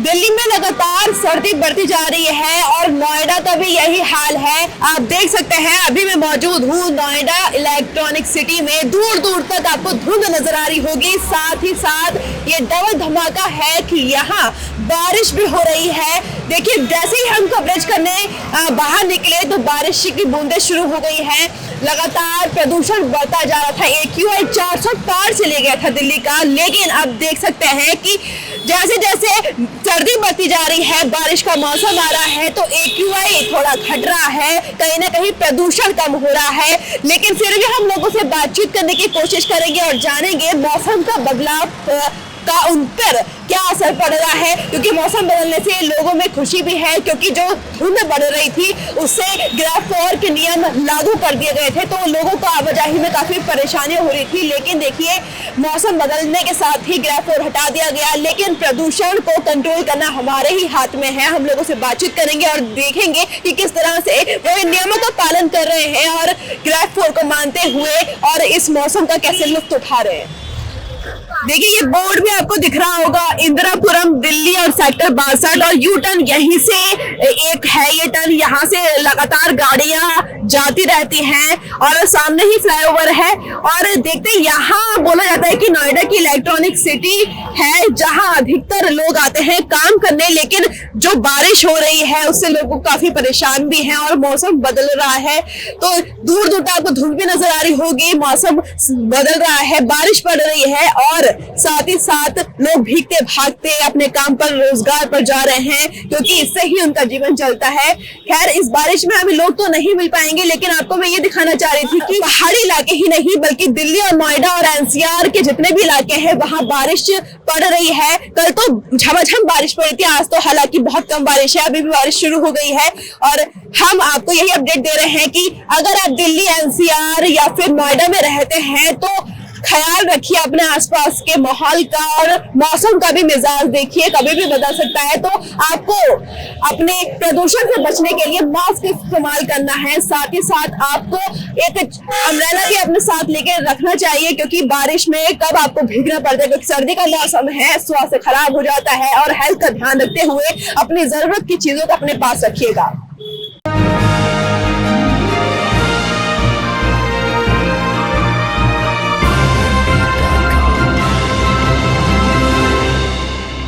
दिल्ली में लगातार सर्दी बढ़ती जा रही है और नोएडा का भी यही हाल है। आप देख सकते हैं अभी मैं मौजूद हूँ नोएडा इलेक्ट्रॉनिक सिटी में। दूर दूर तक आपको धुंध नजर आ रही होगी। साथ ही साथ ये डबल धमाका है कि यहाँ बारिश भी हो रही है। देखिए जैसे ही हम कवरेज करने बाहर निकले तो बारिश की बूंदें शुरू हो गई है। लगातार प्रदूषण बढ़ता जा रहा था। AQI 400 पार चले गया था दिल्ली का, लेकिन अब देख सकते हैं कि जैसे जैसे सर्दी बढ़ती जा रही है, बारिश का मौसम आ रहा है तो AQI थोड़ा घट रहा है, कहीं ना कहीं प्रदूषण कम हो रहा है। लेकिन फिर भी हम लोगों से बातचीत करने की कोशिश करेंगे और जानेंगे मौसम का बदलाव का उन पर क्या असर पड़ रहा है, क्योंकि मौसम बदलने से लोगों में खुशी भी है, क्योंकि जो धुंध बढ़ रही थी उससे ग्राफ 4 के नियम लागू कर दिए गए थे तो लोगों को आवाजाही में काफी परेशानी हो रही थी। लेकिन देखिए मौसम बदलने के साथ ही ग्राफ 4 हटा दिया गया, लेकिन प्रदूषण को कंट्रोल करना हमारे ही हाथ में है। हम लोगों से बातचीत करेंगे और देखेंगे कि किस तरह से वो इन नियमों का पालन कर रहे हैं और ग्राफ 4 को मानते हुए और इस मौसम का कैसे लुत्फ उठा रहे हैं। देखिए ये बोर्ड भी आपको दिख रहा होगा, इंदिरापुरम दिल्ली और सेक्टर 62 और यू टर्न यहीं से एक है। ये टर्न यहाँ से लगातार गाड़ियां जाती रहती हैं और सामने ही फ्लाईओवर है। और देखते हैं यहाँ बोला जाता है कि नोएडा की इलेक्ट्रॉनिक सिटी है जहाँ अधिकतर लोग आते हैं काम करने, लेकिन जो बारिश हो रही है उससे लोग काफी परेशान भी हैं और मौसम बदल रहा है। तो दूर दूर तक आपको धूप भी नजर आ रही होगी, मौसम बदल रहा है, बारिश पड़ रही है और साथ ही साथ लोग भीगते भागते अपने काम पर रोजगार पर जा रहे हैं, क्योंकि इससे ही उनका जीवन चलता है। खैर इस बारिश में हमें लोग तो नहीं मिल पाएंगे, लेकिन आपको मैं ये दिखाना चाह रही थी कि पहाड़ी इलाके ही नहीं बल्कि दिल्ली और नोएडा और NCR के जितने भी इलाके हैं वहां बारिश पड़ रही है। कल तो झमाझम बारिश पड़ी थी, आज तो हालांकि बहुत कम बारिश है, अभी भी बारिश शुरू हो गई है। और हम आपको यही अपडेट दे रहे हैं कि अगर आप दिल्ली NCR या फिर नोएडा में रहते हैं तो ख्याल रखिए अपने आसपास के माहौल का और मौसम का भी मिजाज देखिए, कभी भी बदल सकता है। तो आपको अपने प्रदूषण से बचने के लिए मास्क इस्तेमाल करना है। साथ ही साथ आपको एक अम्ब्रेला भी अपने साथ लेके रखना चाहिए, क्योंकि बारिश में कब आपको भीगना पड़ता है, क्योंकि सर्दी का मौसम है, स्वास्थ्य खराब हो जाता है। और हेल्थ का ध्यान रखते हुए अपनी जरूरत की चीजों को अपने पास रखिएगा।